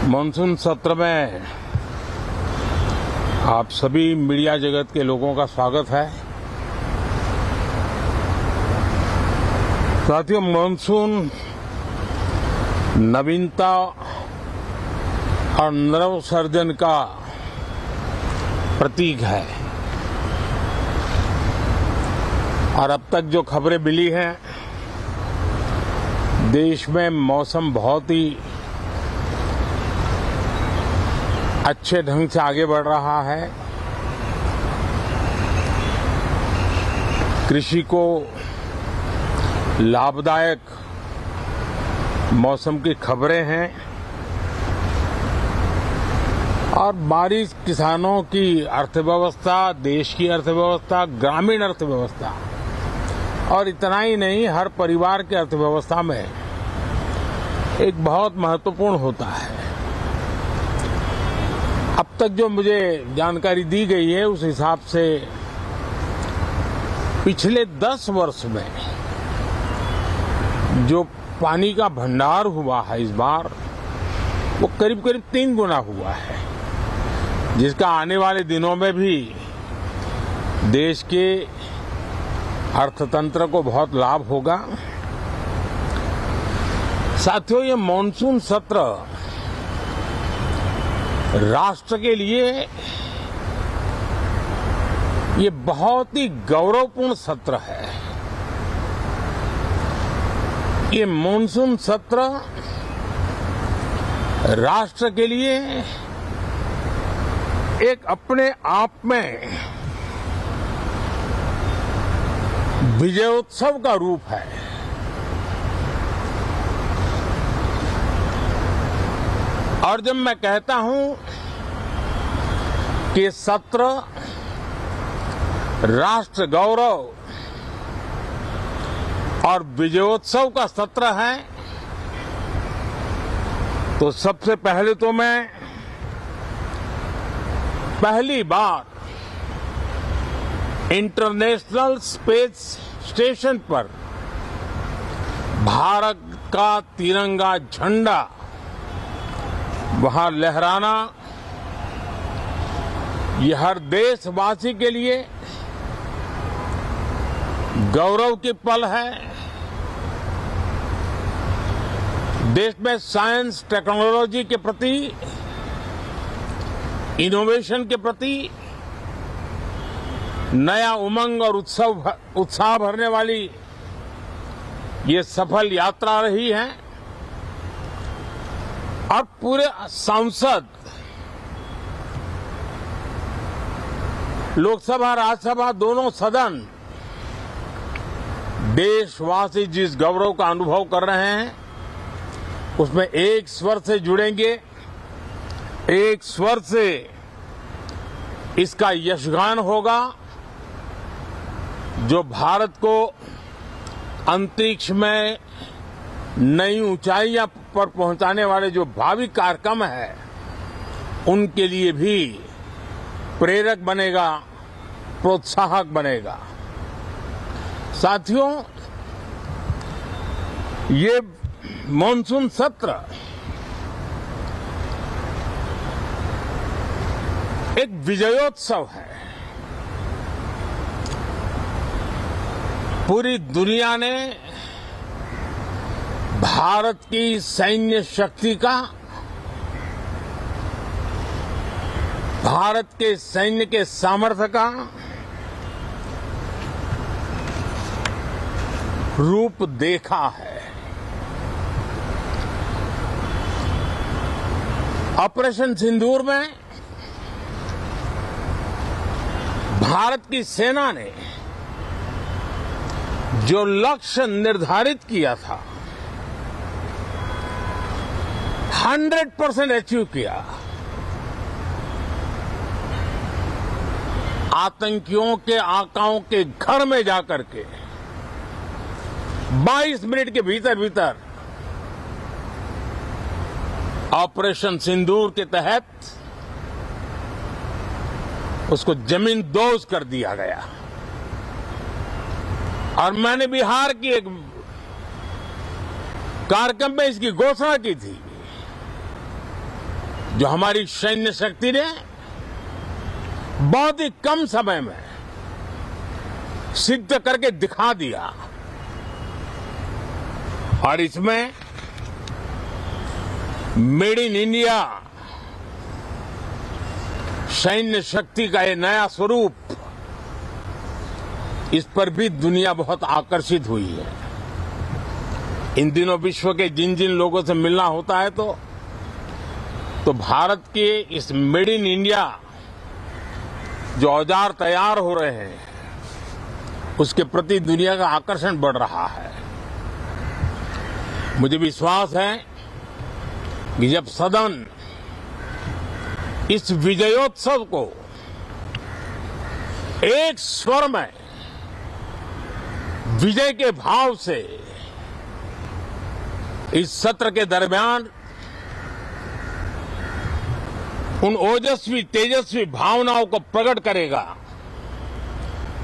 Monsoon सत्र में आप सभी मीडिया जगत के लोगों का स्वागत है। साथियों, मानसून नवीनता और नवसर्जन का प्रतीक है और अब तक जो खबरें मिली हैं, देश में मौसम बहुत ही अच्छे ढंग से आगे बढ़ रहा है। कृषि को लाभदायक मौसम की खबरें हैं और बारिश किसानों की अर्थव्यवस्था, देश की अर्थव्यवस्था, ग्रामीण अर्थव्यवस्था और इतना ही नहीं, हर परिवार की अर्थव्यवस्था में एक बहुत महत्वपूर्ण होता है। अब तक जो मुझे जानकारी दी गई है, उस हिसाब से पिछले 10 वर्ष में जो पानी का भंडार हुआ है इस बार, वो करीब करीब 3 गुना हुआ है, जिसका आने वाले दिनों में भी देश के अर्थतंत्र को बहुत लाभ होगा। साथियों, ये मॉनसून सत्र राष्ट्र के लिए ये बहुत ही गौरवपूर्ण सत्र है। ये मॉनसून सत्र राष्ट्र के लिए एक अपने आप में विजयोत्सव का रूप है। और जब मैं कहता हूं कि सत्र राष्ट्र गौरव और विजयोत्सव का सत्र है, तो सबसे पहले तो मैं पहली बार इंटरनेशनल स्पेस स्टेशन पर भारत का तिरंगा झंडा वहां लहराना, ये हर देशवासी के लिए गौरव की पल है। देश में साइंस टेक्नोलॉजी के प्रति, इनोवेशन के प्रति नया उमंग और उत्साह भरने वाली ये सफल यात्रा रही है और पूरे संसद, लोकसभा राज्यसभा दोनों सदन देशवासी जिस गौरव का अनुभव कर रहे हैं, उसमें एक स्वर से जुड़ेंगे, एक स्वर से इसका यशगान होगा, जो भारत को अंतरिक्ष में नई ऊंचाइयां पर पहुंचाने वाले जो भावी कार्यक्रम है, उनके लिए भी प्रेरक बनेगा, प्रोत्साहक बनेगा। साथियों, ये मॉनसून सत्र एक विजयोत्सव है। पूरी दुनिया ने भारत की सैन्य शक्ति का, भारत के सैन्य के सामर्थ्य का रूप देखा है। ऑपरेशन सिंदूर में भारत की सेना ने जो लक्ष्य निर्धारित किया था, 100% अचीव किया। आतंकियों के आकाओं के घर में जाकर के 22 मिनट के भीतर भीतर ऑपरेशन सिंदूर के तहत उसको जमींदोज कर दिया गया। और मैंने बिहार की एक कार्यक्रम में इसकी घोषणा की थी जो हमारी सैन्य शक्ति ने बहुत ही कम समय में सिद्ध करके दिखा दिया, और इसमें मेड इन इंडिया सैन्य शक्ति का ये नया स्वरूप, इस पर भी दुनिया बहुत आकर्षित हुई है। इन दिनों विश्व के जिन जिन लोगों से मिलना होता है तो भारत के इस मेड इन इंडिया जो औजार तैयार हो रहे हैं, उसके प्रति दुनिया का आकर्षण बढ़ रहा है। मुझे विश्वास है कि जब सदन इस विजयोत्सव को एक स्वर में विजय के भाव से इस सत्र के दरमियान उन ओजस्वी तेजस्वी भावनाओं को प्रकट करेगा,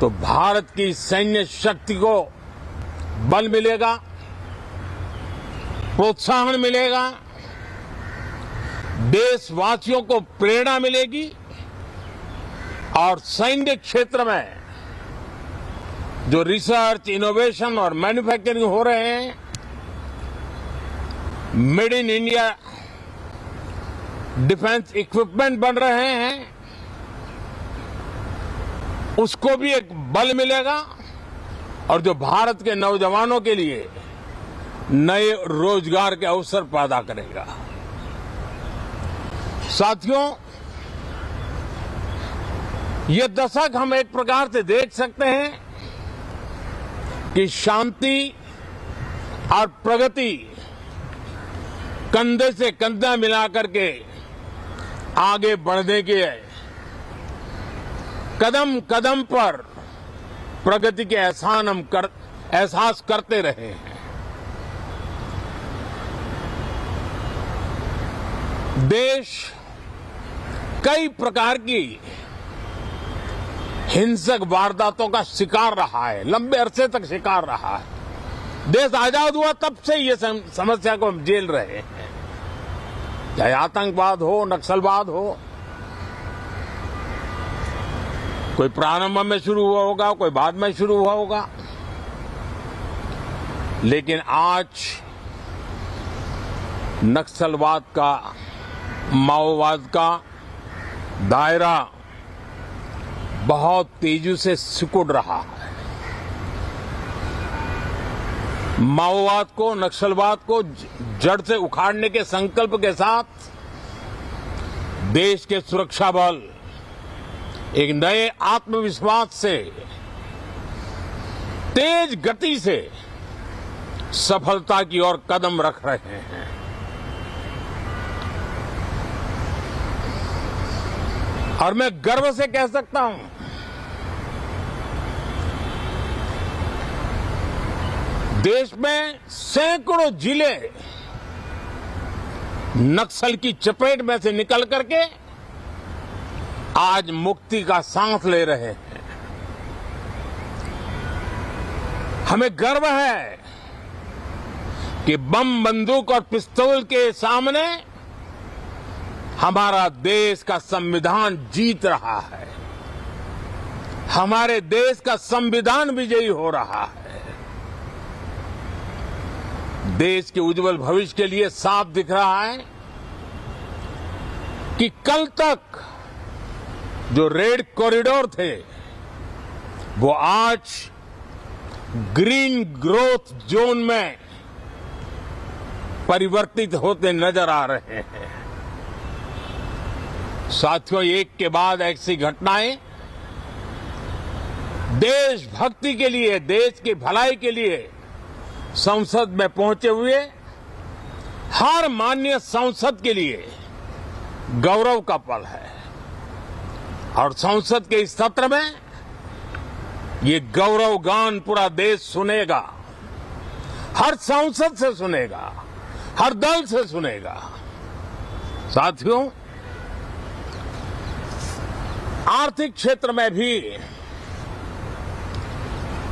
तो भारत की सैन्य शक्ति को बल मिलेगा, प्रोत्साहन मिलेगा, देशवासियों को प्रेरणा मिलेगी, और सैन्य क्षेत्र में जो रिसर्च, इनोवेशन और मैन्युफैक्चरिंग हो रहे हैं, made in India defence equipment बन रहे हैं, उसको भी एक बल मिलेगा, और जो भारत के नौजवानों के लिए नए रोजगार के अवसर पैदा करेगा। साथियों, ये दशक हम एक प्रकार से देख सकते हैं कि शांति और प्रगति कंधे से कंधा मिलाकर के आगे बढ़ने के कदम कदम पर प्रगति के एहसास करते रहे हैं। देश कई प्रकार की हिंसक वारदातों का शिकार रहा है, लंबे अरसे तक शिकार रहा है। देश आजाद हुआ तब से ये समस्या को हम झेल रहे हैं, चाहे आतंकवाद हो, नक्सलवाद हो। कोई प्रारंभ में शुरू हुआ होगा, कोई बाद में शुरू हुआ होगा, लेकिन आज नक्सलवाद का, माओवाद का दायरा बहुत तेजी से सिकुड़ रहा है। माओवाद को, नक्सलवाद को जड़ से उखाड़ने के संकल्प के साथ देश के सुरक्षा बल एक नए आत्मविश्वास से, तेज गति से सफलता की ओर कदम रख रहे हैं। और मैं गर्व से कह सकता हूं, देश में सैकड़ों जिले नक्सल की चपेट में से निकल करके आज मुक्ति का सांस ले रहे हैं। हमें गर्व है कि बम, बंदूक और पिस्तौल के सामने हमारा देश का संविधान जीत रहा है, हमारे देश का संविधान विजयी हो रहा है। देश के उज्जवल भविष्य के लिए साफ दिख रहा है कि कल तक जो रेड कॉरिडोर थे, वो आज ग्रीन ग्रोथ जोन में परिवर्तित होते नजर आ रहे हैं। साथियों, एक के बाद ऐसी घटनाएं देशभक्ति के लिए, देश की भलाई के लिए संसद में पहुंचे हुए हर माननीय सांसद के लिए गौरव का पल है। और संसद के इस सत्र में ये गौरव गान पूरा देश सुनेगा, हर सांसद से सुनेगा, हर दल से सुनेगा। साथियों, आर्थिक क्षेत्र में भी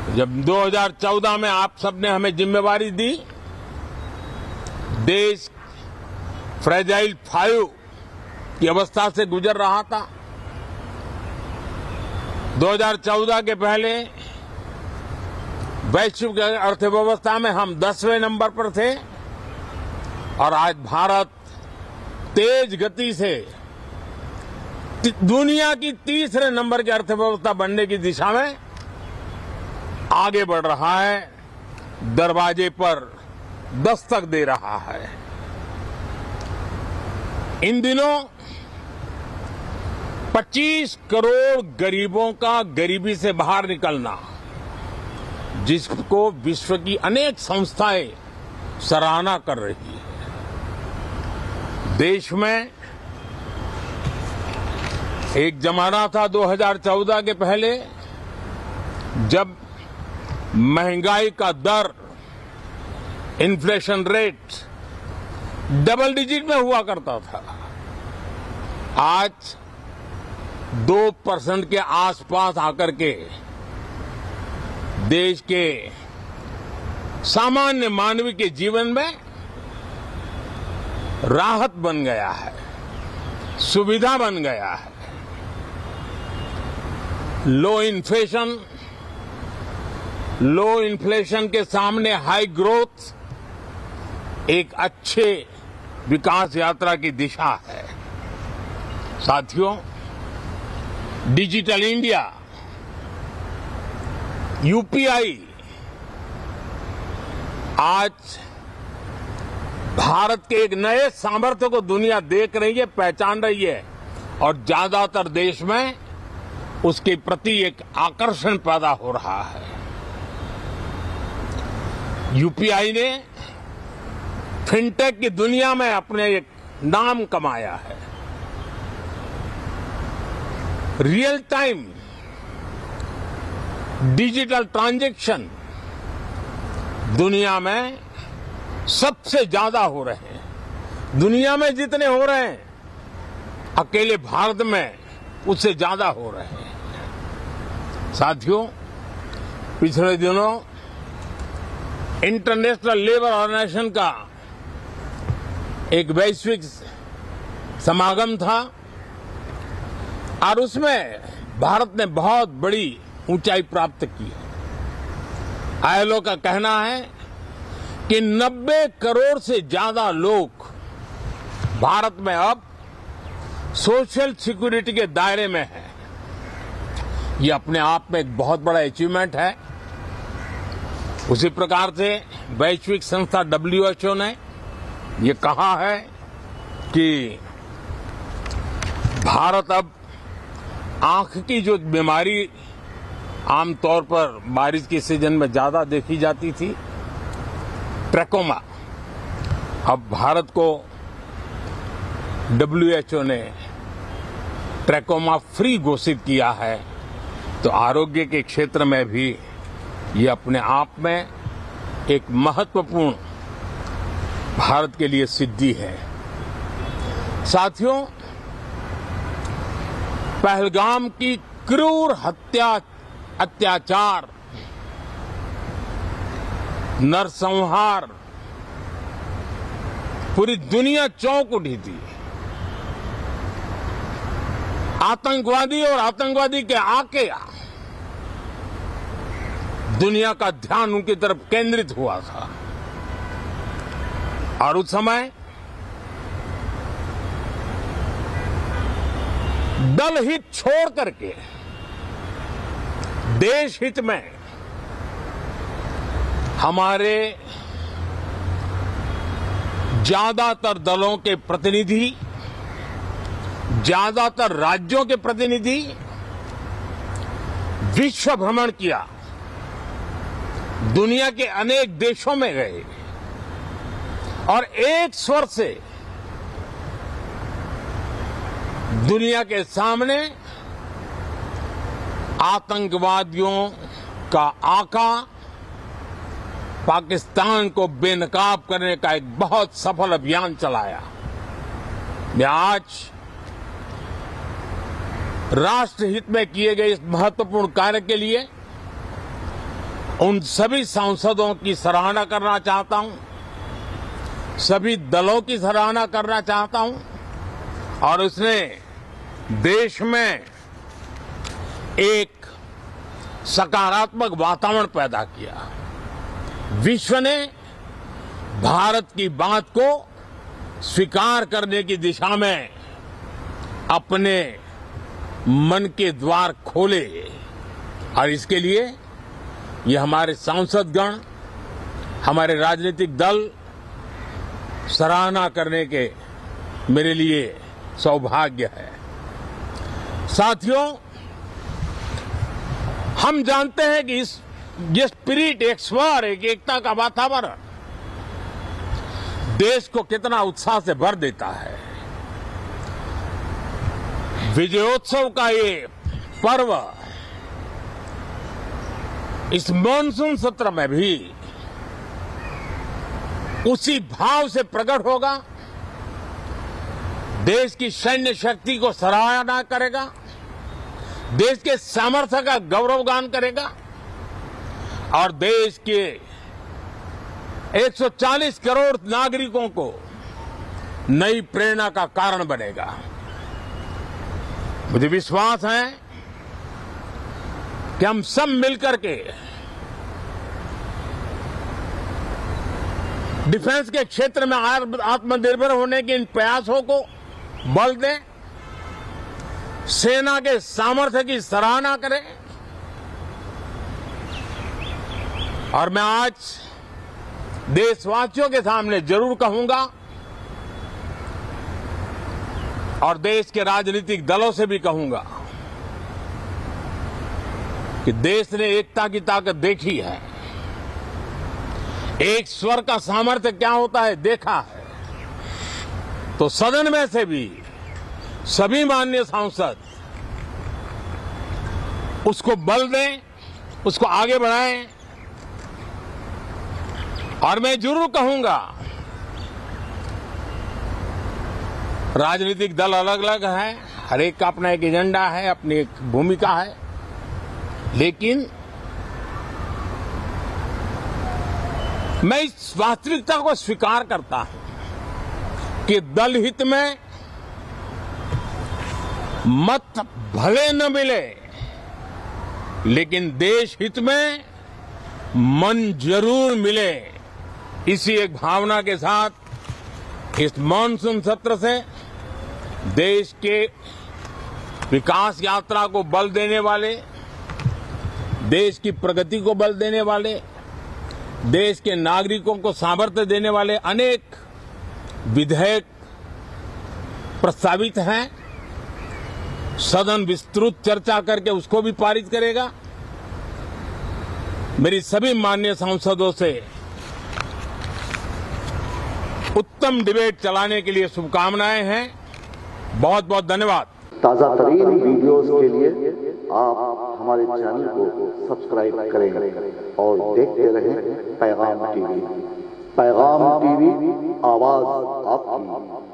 जब 2014 में आप सबने हमें जिम्मेवारी दी, देश फ्रेजाइल 5 की अवस्था से गुजर रहा था। 2014 के पहले वैश्विक अर्थव्यवस्था में हम 10वें नंबर पर थे और आज भारत तेज गति से दुनिया की तीसरे नंबर की अर्थव्यवस्था बनने की दिशा में आगे बढ़ रहा है, दरवाजे पर दस्तक दे रहा है। इन दिनों 25 करोड़ गरीबों का गरीबी से बाहर निकलना, जिसको विश्व की अनेक संस्थाएं सराहना कर रही है। देश में एक जमाना था 2014 के पहले जब महंगाई का दर, इन्फ्लेशन रेट डबल डिजिट में हुआ करता था। आज 2% के आसपास आकर के देश के सामान्य मानव के जीवन में राहत बन गया है, सुविधा बन गया है। लो इन्फ्लेशन के सामने हाई ग्रोथ एक अच्छे विकास यात्रा की दिशा है। साथियों, डिजिटल इंडिया, यूपीआई आज भारत के एक नए सामर्थ्य को दुनिया देख रही है, पहचान रही है और ज्यादातर देश में उसके प्रति एक आकर्षण पैदा हो रहा है। यूपीआई ने फिनटेक की दुनिया में अपने एक नाम कमाया है। रियल टाइम डिजिटल ट्रांजैक्शन दुनिया में सबसे ज्यादा हो रहे हैं। दुनिया में जितने हो रहे हैं, अकेले भारत में उससे ज्यादा हो रहे हैं। साथियों, पिछले दिनों इंटरनेशनल लेबर ऑर्गेनाइजेशन का एक वैश्विक समागम था और उसमें भारत ने बहुत बड़ी ऊंचाई प्राप्त की। आईएलओ का कहना है कि 90 करोड़ से ज्यादा लोग भारत में अब सोशल सिक्योरिटी के दायरे में हैं। ये अपने आप में एक बहुत बड़ा अचीवमेंट है। उसी प्रकार से वैश्विक संस्था WHO ने ये कहा है कि भारत अब आंख की जो बीमारी आमतौर पर बारिश के सीजन में ज्यादा देखी जाती थी, ट्रैकोमा, अब भारत को WHO ने ट्रैकोमा फ्री घोषित किया है। तो आरोग्य के क्षेत्र में भी ये अपने आप में एक महत्वपूर्ण भारत के लिए सिद्धि है। साथियों, पहलगाम की क्रूर हत्या, अत्याचार, नरसंहार पूरी दुनिया चौंक उठी थी। आतंकवादी और आतंकवादी के आके दुनिया का ध्यान उनकी तरफ केंद्रित हुआ था और उस समय दल हित छोड़ करके देश हित में हमारे ज्यादातर दलों के प्रतिनिधि, ज्यादातर राज्यों के प्रतिनिधि विश्व भ्रमण किया, दुनिया के अनेक देशों में गए और एक स्वर से दुनिया के सामने आतंकवादियों का आका पाकिस्तान को बेनकाब करने का एक बहुत सफल अभियान चलाया। मैं आज राष्ट्रहित में किए गए इस महत्वपूर्ण कार्य के लिए उन सभी सांसदों की सराहना करना चाहता हूं, सभी दलों की सराहना करना चाहता हूं और उसने देश में एक सकारात्मक वातावरण पैदा किया। विश्व ने भारत की बात को स्वीकार करने की दिशा में अपने मन के द्वार खोले और इसके लिए ये हमारे सांसदगण, हमारे राजनीतिक दल सराहना करने के मेरे लिए सौभाग्य है। साथियों, हम जानते हैं कि ये स्पिरिट, एक स्वर, एक एकता का वातावरण देश को कितना उत्साह से भर देता है। विजयोत्सव का ये पर्व इस मॉनसून सत्र में भी उसी भाव से प्रकट होगा। देश की सैन्य शक्ति को सराहना करेगा, देश के सामर्थ्य का गौरवगान करेगा और देश के 140 करोड़ नागरिकों को नई प्रेरणा का कारण बनेगा। मुझे विश्वास है कि हम सब मिलकर के डिफेंस के क्षेत्र में आत्मनिर्भर होने के इन प्रयासों को बल दें, सेना के सामर्थ्य की सराहना करें। और मैं आज देशवासियों के सामने जरूर कहूंगा और देश के राजनीतिक दलों से भी कहूंगा कि देश ने एकता की ताकत देखी है, एक स्वर का सामर्थ्य क्या होता है देखा है। तो सदन में से भी सभी माननीय सांसद उसको बल दें, उसको आगे बढ़ाएं। और मैं जरूर कहूंगा, राजनीतिक दल अलग अलग है, हर एक का अपना एक एजेंडा है, अपनी एक भूमिका है, लेकिन मैं इस वास्तविकता को स्वीकार करता हूं कि दल हित में मत भले न मिले, लेकिन देश हित में मन जरूर मिले। इसी एक भावना के साथ इस मॉनसून सत्र से देश के विकास यात्रा को बल देने वाले, देश की प्रगति को बल देने वाले, देश के नागरिकों को सामर्थ्य देने वाले अनेक विधेयक प्रस्तावित हैं। सदन विस्तृत चर्चा करके उसको भी पारित करेगा। मेरी सभी माननीय सांसदों से उत्तम डिबेट चलाने के लिए शुभकामनाएं हैं। बहुत बहुत धन्यवाद। ताजा तरीन वीडियोस के लिए आप हमारे चैनल को सब्सक्राइब करें और देखते रहें पैगाम टीवी। पैगाम टीवी, आवाज आपकी।